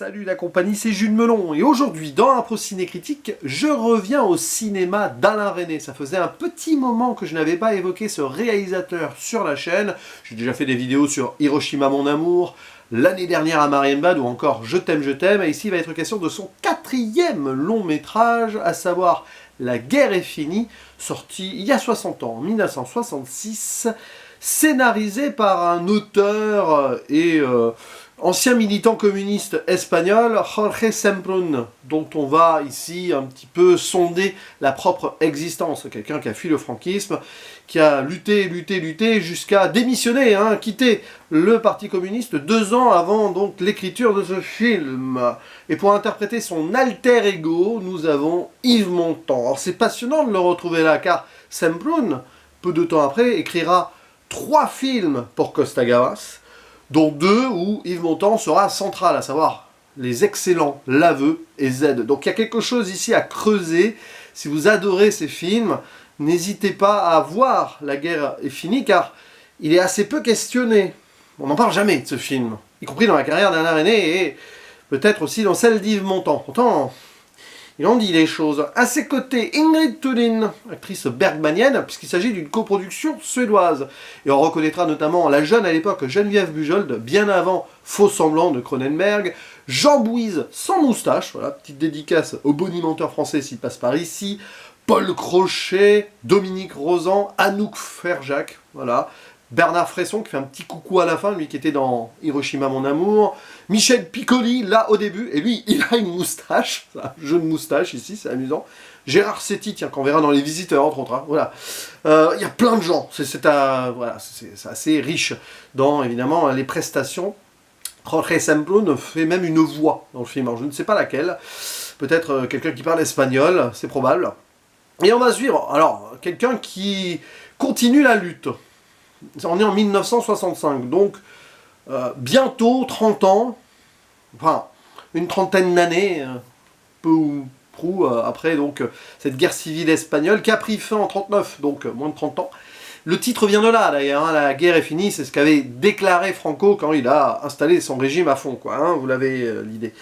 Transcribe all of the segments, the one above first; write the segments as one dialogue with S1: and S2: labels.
S1: Salut la compagnie, c'est Jules Melon et aujourd'hui dans Impro Ciné Critique, je reviens au cinéma d'Alain Resnais. Ça faisait un petit moment que je n'avais pas évoqué ce réalisateur sur la chaîne. J'ai déjà fait des vidéos sur Hiroshima mon amour, l'année dernière à Marienbad ou encore Je t'aime, et ici il va être question de son 4e long métrage, à savoir La guerre est finie, sorti il y a 60 ans, en 1966, scénarisé par un auteur et ancien militant communiste espagnol, Jorge Semprún, dont on va ici un petit peu sonder la propre existence. Quelqu'un qui a fui le franquisme, qui a lutté jusqu'à démissionner, quitter le Parti communiste 2 ans avant donc l'écriture de ce film. Et pour interpréter son alter ego, nous avons Yves Montand. Alors c'est passionnant de le retrouver là, car Semprún, peu de temps après, écrira 3 films pour Costa Gavras, dont 2 où Yves Montand sera central, à savoir Les Excellents, L'Aveu et Z. Donc il y a quelque chose ici à creuser. Si vous adorez ces films, n'hésitez pas à voir La guerre est finie, car il est assez peu questionné. On n'en parle jamais de ce film, y compris dans la carrière d'Alain Resnais et peut-être aussi dans celle d'Yves Montand. Pourtant, il en dit les choses. À ses côtés, Ingrid Thulin, actrice bergmanienne, puisqu'il s'agit d'une coproduction suédoise. Et on reconnaîtra notamment la jeune à l'époque Geneviève Bujold, bien avant Faux semblant de Cronenberg, Jean Bouise sans moustache, voilà, petite dédicace au bonimenteur français s'il passe par ici, Paul Crochet, Dominique Rozan, Anouk Ferjac, voilà, Bernard Fresson qui fait un petit coucou à la fin, lui qui était dans Hiroshima mon amour, Michel Piccoli, là au début, et lui il a une moustache, un jeu de moustache ici, c'est amusant, Gérard Setti, tiens, qu'on verra dans Les Visiteurs entre autres, voilà, il y a plein de gens, c'est assez riche dans évidemment les prestations. Jorge Semprún fait même une voix dans le film, alors je ne sais pas laquelle, peut-être quelqu'un qui parle espagnol, c'est probable. Et on va suivre, alors, quelqu'un qui continue la lutte. On est en 1965, donc bientôt 30 ans, enfin, une trentaine d'années, peu ou prou, après donc cette guerre civile espagnole qui a pris fin en 39, donc moins de 30 ans. Le titre vient de là, d'ailleurs, La guerre est finie, c'est ce qu'avait déclaré Franco quand il a installé son régime à fond, quoi, vous l'avez l'idée,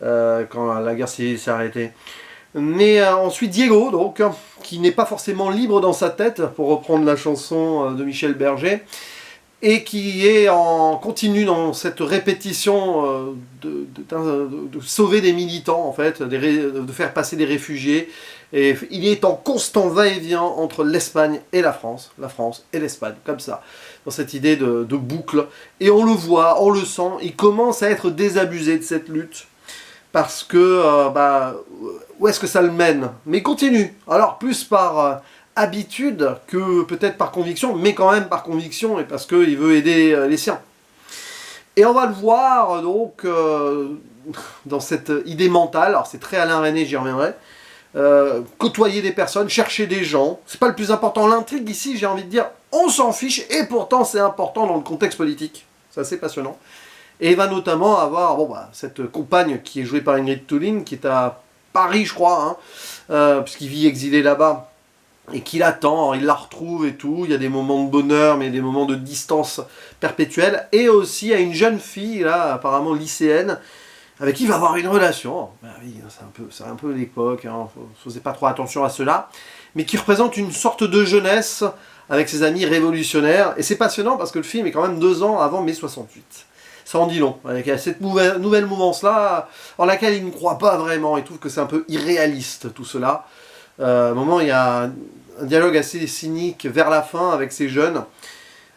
S1: quand la guerre civile s'est arrêtée. Mais ensuite Diego, donc, qui n'est pas forcément libre dans sa tête, pour reprendre la chanson de Michel Berger, et qui est en continu dans cette répétition de sauver des militants, en fait, de faire passer des réfugiés. Et il est en constant va-et-vient entre l'Espagne et la France et l'Espagne, comme ça, dans cette idée de boucle. Et on le voit, on le sent, il commence à être désabusé de cette lutte. Parce que, où est-ce que ça le mène? Mais il continue. Alors, plus par habitude que peut-être par conviction, mais quand même par conviction, et parce qu'il veut aider les siens. Et on va le voir, donc, dans cette idée mentale, alors c'est très Alain Resnais, j'y reviendrai, côtoyer des personnes, chercher des gens, c'est pas le plus important. L'intrigue ici, j'ai envie de dire, on s'en fiche, et pourtant c'est important dans le contexte politique. C'est assez passionnant. Et il va notamment avoir cette compagne qui est jouée par Ingrid Thulin, qui est à Paris, je crois, puisqu'il vit exilé là-bas, et qu'il attend, il la retrouve et tout. Il y a des moments de bonheur, mais des moments de distance perpétuelle. Et aussi à une jeune fille, là, apparemment lycéenne, avec qui il va avoir une relation. Ben oui, c'est un peu l'époque, on ne faisait pas trop attention à cela, mais qui représente une sorte de jeunesse avec ses amis révolutionnaires. Et c'est passionnant parce que le film est quand même 2 ans avant mai 68. Ça en dit long, avec cette nouvelle mouvance-là, en laquelle il ne croit pas vraiment, il trouve que c'est un peu irréaliste tout cela. À un moment, il y a un dialogue assez cynique vers la fin avec ces jeunes.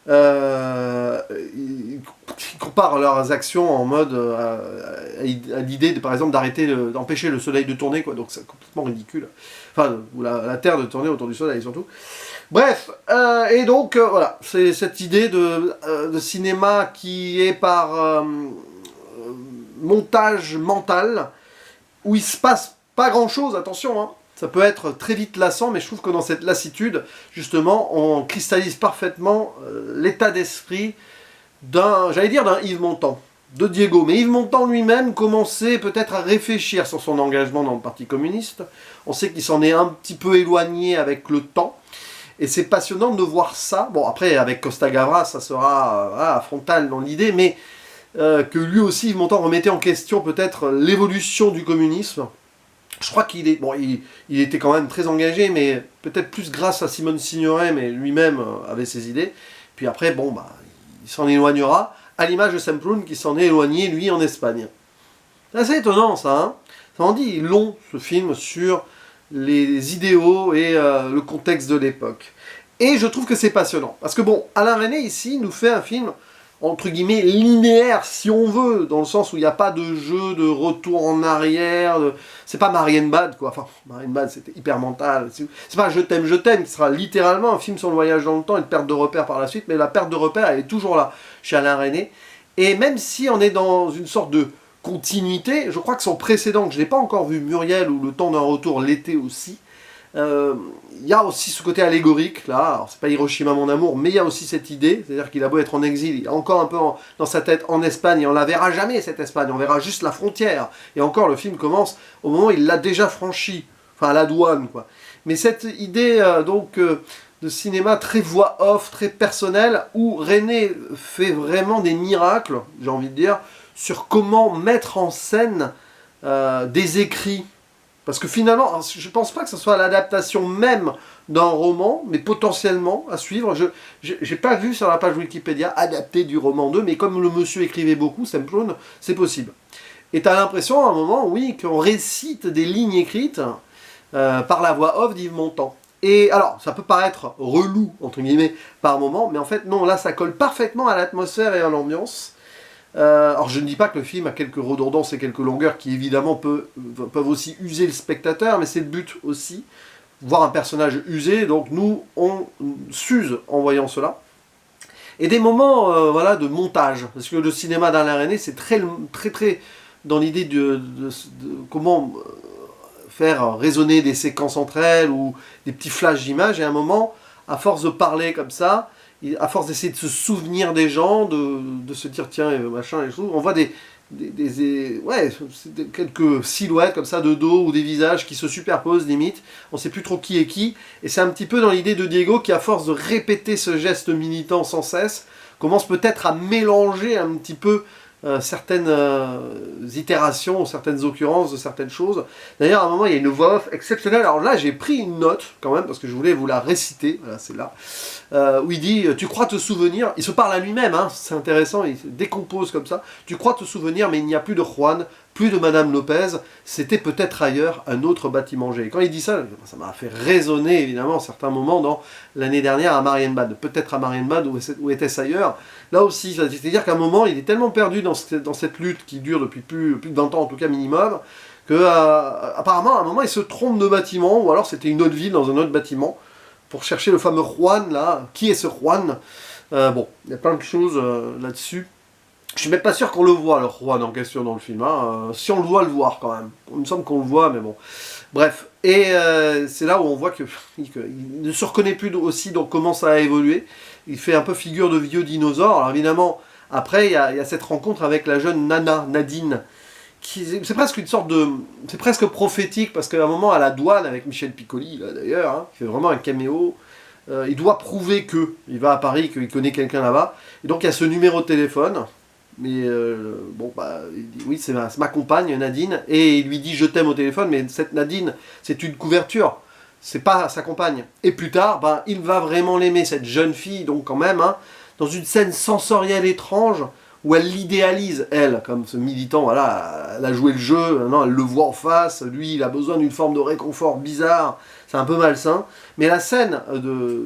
S1: Ils comparent leurs actions en mode à l'idée, par exemple, d'empêcher le soleil de tourner, quoi. Donc c'est complètement ridicule. Enfin, ou la Terre de tourner autour du soleil, surtout. Bref, et donc, voilà, c'est cette idée de cinéma qui est par montage mental, où il se passe pas grand-chose, attention, ça peut être très vite lassant, mais je trouve que dans cette lassitude, justement, on cristallise parfaitement l'état d'esprit d'un Yves Montand, de Diego. Mais Yves Montand lui-même commençait peut-être à réfléchir sur son engagement dans le Parti communiste. On sait qu'il s'en est un petit peu éloigné avec le temps. Et c'est passionnant de voir ça. Bon, après, avec Costa Gavras, ça sera frontal dans l'idée, mais que lui aussi, Yves Montand, remettait en question peut-être l'évolution du communisme. Je crois qu'il est, bon, il était quand même très engagé, mais peut-être plus grâce à Simone Signoret, mais lui-même avait ses idées. Puis après, bon, bah, il s'en éloignera, à l'image de Semprún qui s'en est éloigné, lui, en Espagne. C'est assez étonnant, ça, hein. Ça en dit long, ce film, sur les idéaux et le contexte de l'époque. Et je trouve que c'est passionnant. Parce que bon, Alain Resnais, ici, nous fait un film, entre guillemets, linéaire, si on veut, dans le sens où il n'y a pas de jeu de retour en arrière, c'est pas Marienbad, quoi. Enfin, Marienbad, c'était hyper mental. C'est pas Je t'aime, qui sera littéralement un film sur le voyage dans le temps et une perte de repères par la suite, mais la perte de repères, elle est toujours là, chez Alain Resnais. Et même si on est dans une sorte de continuité, je crois que son précédent, que je n'ai pas encore vu, Muriel, ou Le temps d'un retour, l'été aussi, il y a aussi ce côté allégorique, là, alors c'est pas Hiroshima mon amour, mais il y a aussi cette idée, c'est-à-dire qu'il a beau être en exil, il est encore un peu dans sa tête en Espagne, et on la verra jamais cette Espagne, on verra juste la frontière, et encore le film commence au moment où il l'a déjà franchi, enfin à la douane, quoi. Mais cette idée, de cinéma très voix off, très personnel, où Resnais fait vraiment des miracles, j'ai envie de dire, sur comment mettre en scène des écrits. Parce que finalement, je ne pense pas que ce soit l'adaptation même d'un roman, mais potentiellement à suivre. Je n'ai pas vu sur la page Wikipédia adapté du roman 2, mais comme le monsieur écrivait beaucoup, Semprún, c'est possible. Et tu as l'impression à un moment, oui, qu'on récite des lignes écrites par la voix off d'Yves Montand. Et alors, ça peut paraître relou, entre guillemets, par moment, mais en fait, non, là, ça colle parfaitement à l'atmosphère et à l'ambiance. Alors je ne dis pas que le film a quelques redondances et quelques longueurs qui évidemment peuvent aussi user le spectateur, mais c'est le but aussi, voir un personnage usé, donc nous on s'use en voyant cela. Et des moments voilà, de montage, parce que le cinéma d'Alain Resnais c'est très dans l'idée de comment faire résonner des séquences entre elles ou des petits flashs d'images, et à un moment, à force de parler comme ça, à force d'essayer de se souvenir des gens, de se dire tiens, machin, et tout, on voit quelques silhouettes comme ça de dos ou des visages qui se superposent limite, on ne sait plus trop qui est qui, et c'est un petit peu dans l'idée de Diego qui, à force de répéter ce geste militant sans cesse, commence peut-être à mélanger un petit peu certaines itérations, certaines occurrences de certaines choses. D'ailleurs, à un moment, il y a une voix off exceptionnelle. Alors là, j'ai pris une note, quand même, parce que je voulais vous la réciter. Voilà, c'est là. Où il dit « Tu crois te souvenir ?» Il se parle à lui-même, hein, c'est intéressant, il se décompose comme ça. « Tu crois te souvenir, mais il n'y a plus de Juan, plus de Madame Lopez. C'était peut-être ailleurs, un autre bâtiment G. » Et quand il dit ça, ça m'a fait résonner, évidemment, à certains moments, dans l'année dernière à Marienbad. Peut-être à Marienbad, où était-ce ailleurs. Là aussi, c'est-à-dire qu'à un moment, il est tellement perdu dans cette lutte qui dure depuis plus de 20 ans, en tout cas minimum, que apparemment, à un moment, il se trompe de bâtiment, ou alors c'était une autre ville dans un autre bâtiment, pour chercher le fameux Juan, là. Qui est ce Juan? Bon, il y a plein de choses là-dessus. Je suis même pas sûr qu'on le voit, le Juan en question dans le film. Hein. Si on le doit le voir, quand même. Il me semble qu'on le voit, mais bon. Bref. Et c'est là où on voit qu'il ne se reconnaît plus aussi, donc comment ça a évolué. Il fait un peu figure de vieux dinosaure. Alors évidemment, après, il y a cette rencontre avec la jeune Nadine, c'est presque une sorte de... C'est presque prophétique, parce qu'à un moment, à la douane, avec Michel Piccoli, là d'ailleurs, hein, qui fait vraiment un caméo, il doit prouver il va à Paris, qu'il connaît quelqu'un là-bas, et donc il y a ce numéro de téléphone, mais bon, bah, il dit, oui, c'est ma compagne, Nadine, et il lui dit « je t'aime » au téléphone, mais cette Nadine, c'est une couverture, c'est pas sa compagne. Et plus tard, bah, il va vraiment l'aimer, cette jeune fille, donc quand même, hein, dans une scène sensorielle étrange, où elle l'idéalise, elle, comme ce militant, voilà, elle a joué le jeu, maintenant elle le voit en face, lui il a besoin d'une forme de réconfort bizarre, c'est un peu malsain, mais la scène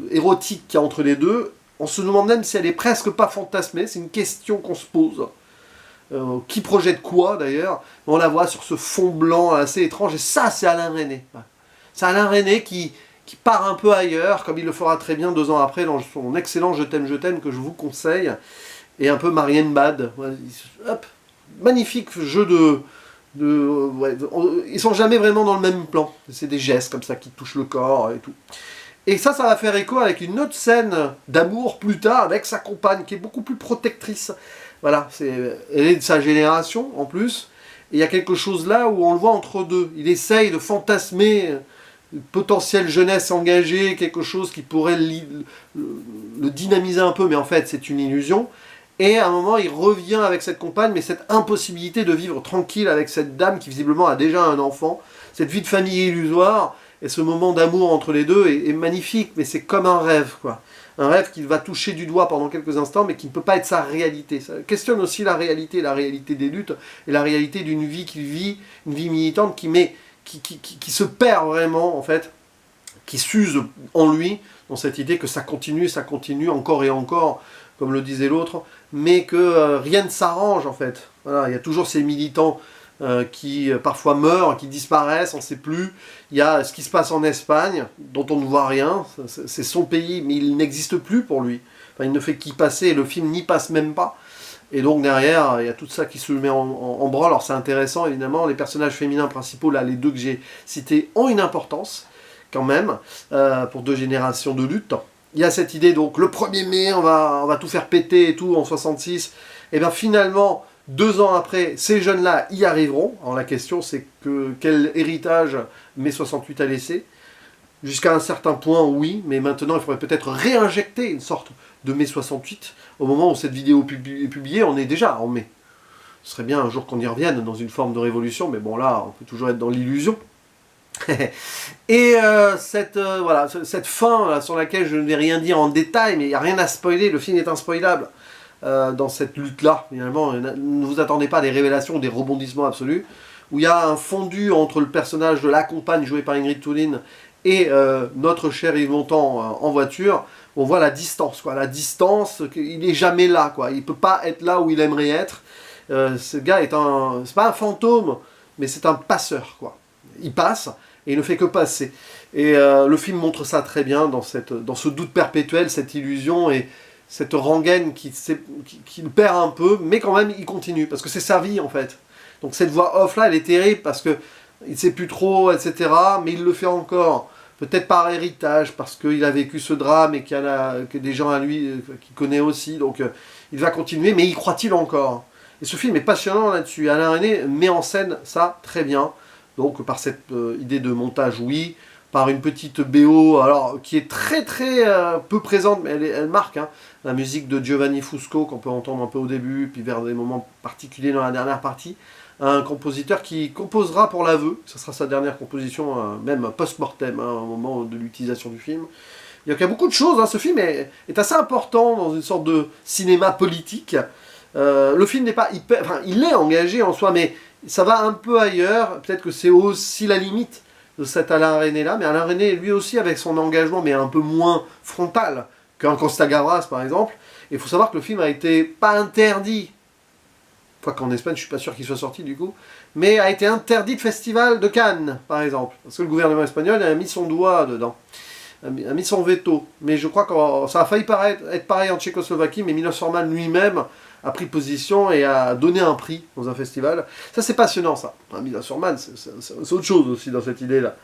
S1: érotique qu'il y a entre les deux, on se demande même si elle est presque pas fantasmée, c'est une question qu'on se pose. Qui projette quoi d'ailleurs, on la voit sur ce fond blanc assez étrange, et ça c'est Alain Resnais. C'est Alain Resnais qui part un peu ailleurs, comme il le fera très bien 2 ans après dans son excellent Je t'aime, que je vous conseille, et un peu Marienbad. Hop, magnifique jeu ils sont jamais vraiment dans le même plan. C'est des gestes comme ça qui touchent le corps et tout. Et ça va faire écho avec une autre scène d'amour plus tard avec sa compagne qui est beaucoup plus protectrice. Voilà, elle est de sa génération en plus. Et il y a quelque chose là où on le voit entre deux. Il essaye de fantasmer une potentielle jeunesse engagée, quelque chose qui pourrait le dynamiser un peu, mais en fait c'est une illusion. Et à un moment, il revient avec cette compagne, mais cette impossibilité de vivre tranquille avec cette dame qui visiblement a déjà un enfant, cette vie de famille illusoire, et ce moment d'amour entre les deux est magnifique, mais c'est comme un rêve, quoi. Un rêve qu'il va toucher du doigt pendant quelques instants, mais qui ne peut pas être sa réalité. Ça questionne aussi la réalité des luttes, et la réalité d'une vie qu'il vit, une vie militante qui se perd vraiment, en fait, qui s'use en lui, dans cette idée que ça continue encore et encore, comme le disait l'autre, mais que rien ne s'arrange, en fait. Voilà, il y a toujours ces militants qui parfois meurent, qui disparaissent, on ne sait plus. Il y a ce qui se passe en Espagne, dont on ne voit rien, c'est son pays, mais il n'existe plus pour lui. Enfin, il ne fait qu'y passer, et le film n'y passe même pas. Et donc derrière, il y a tout ça qui se met en branle. Alors c'est intéressant, évidemment, les personnages féminins principaux, là, les deux que j'ai cités, ont une importance, quand même, pour deux générations de lutte. Il y a cette idée, donc, le 1er mai, on va tout faire péter et tout, en 66. Et bien finalement, 2 ans après, ces jeunes-là y arriveront. Alors la question, c'est que quel héritage mai 68 a laissé? Jusqu'à un certain point, oui, mais maintenant, il faudrait peut-être réinjecter une sorte de mai 68. Au moment où cette vidéo est publiée, on est déjà en mai. Ce serait bien un jour qu'on y revienne dans une forme de révolution, mais bon, là, on peut toujours être dans l'illusion. Et voilà, cette fin là, sur laquelle je ne vais rien dire en détail, mais il n'y a rien à spoiler, le film est inspoilable dans cette lutte-là. Finalement, ne vous attendez pas à des révélations ou des rebondissements absolus, où il y a un fondu entre le personnage de la compagne jouée par Ingrid Thulin et notre cher Yves Montand en voiture. On voit la distance, quoi. La distance, il n'est jamais là, quoi. Il ne peut pas être là où il aimerait être. Ce gars est c'est pas un fantôme, mais c'est un passeur, quoi. Il passe, et il ne fait que passer. Et le film montre ça très bien, dans ce doute perpétuel, cette illusion, et cette rengaine qui le perd un peu, mais quand même, il continue, parce que c'est sa vie, en fait. Donc cette voix off-là, elle est terrible, parce que il ne sait plus trop, etc., mais il le fait encore. Peut-être par héritage, parce qu'il a vécu ce drame, et qu'il y a des gens à lui qu'il connaît aussi, donc il va continuer, mais y croit-il encore? Et ce film est passionnant là-dessus. Alain Resnais met en scène ça très bien. Donc par cette idée de montage, oui, par une petite BO, alors qui est très peu présente, mais elle marque, hein, la musique de Giovanni Fusco, qu'on peut entendre un peu au début, puis vers des moments particuliers dans la dernière partie, un compositeur qui composera pour l'aveu, ce sera sa dernière composition, même post-mortem, hein, au moment de l'utilisation du film. Il y a beaucoup de choses, hein, ce film est assez important dans une sorte de cinéma politique. Le film n'est pas hyper... Enfin, il est engagé en soi, mais ça va un peu ailleurs. Peut-être que c'est aussi la limite de cet Alain Resnais-là. Mais Alain Resnais, lui aussi, avec son engagement, mais un peu moins frontal qu'un Costa Gavras, par exemple. Il faut savoir que le film a été pas interdit. Enfin, qu'en Espagne, je suis pas sûr qu'il soit sorti, du coup. Mais a été interdit de festival de Cannes, par exemple. Parce que le gouvernement espagnol a mis son doigt dedans. A mis son veto. Mais je crois que ça a failli être pareil en Tchécoslovaquie, mais Miloš Forman lui-même a pris position et a donné un prix dans un festival. Ça, c'est passionnant, ça. Miloš Forman, c'est autre chose aussi dans cette idée-là.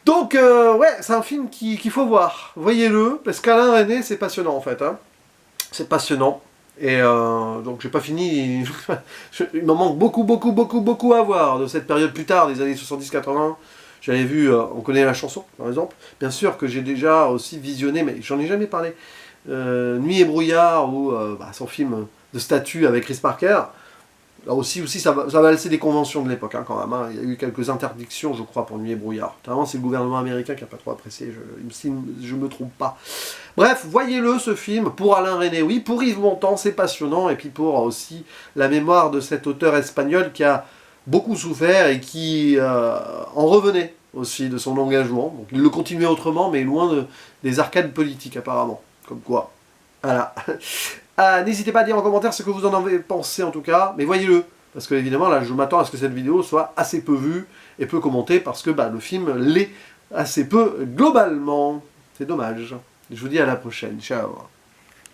S1: Donc, ouais, c'est un film qu'il faut voir. Voyez-le, parce qu'Alain Resnais, c'est passionnant, en fait. Hein. C'est passionnant. Et donc, j'ai pas fini. Il m'en manque beaucoup à voir de cette période plus tard, des années 70-80. J'avais vu, on connaît la chanson, par exemple. Bien sûr que j'ai déjà aussi visionné, mais j'en ai jamais parlé, Nuit et brouillard, ou son film de statut avec Chris Parker. Là aussi ça va laisser des conventions de l'époque, hein, quand même. Hein. Il y a eu quelques interdictions, je crois, pour Nuit et brouillard. Notamment, c'est le gouvernement américain qui n'a pas trop apprécié, je me trompe pas. Bref, voyez-le, ce film, pour Alain Resnais, oui, pour Yves Montand, c'est passionnant, et puis pour aussi la mémoire de cet auteur espagnol qui a beaucoup souffert et qui en revenait aussi de son engagement. Donc, il le continuait autrement, mais loin des arcades politiques, apparemment. Comme quoi. Voilà. N'hésitez pas à dire en commentaire ce que vous en avez pensé, en tout cas. Mais voyez-le. Parce que, évidemment, là, je m'attends à ce que cette vidéo soit assez peu vue et peu commentée, parce que le film l'est assez peu globalement. C'est dommage. Je vous dis à la prochaine. Ciao.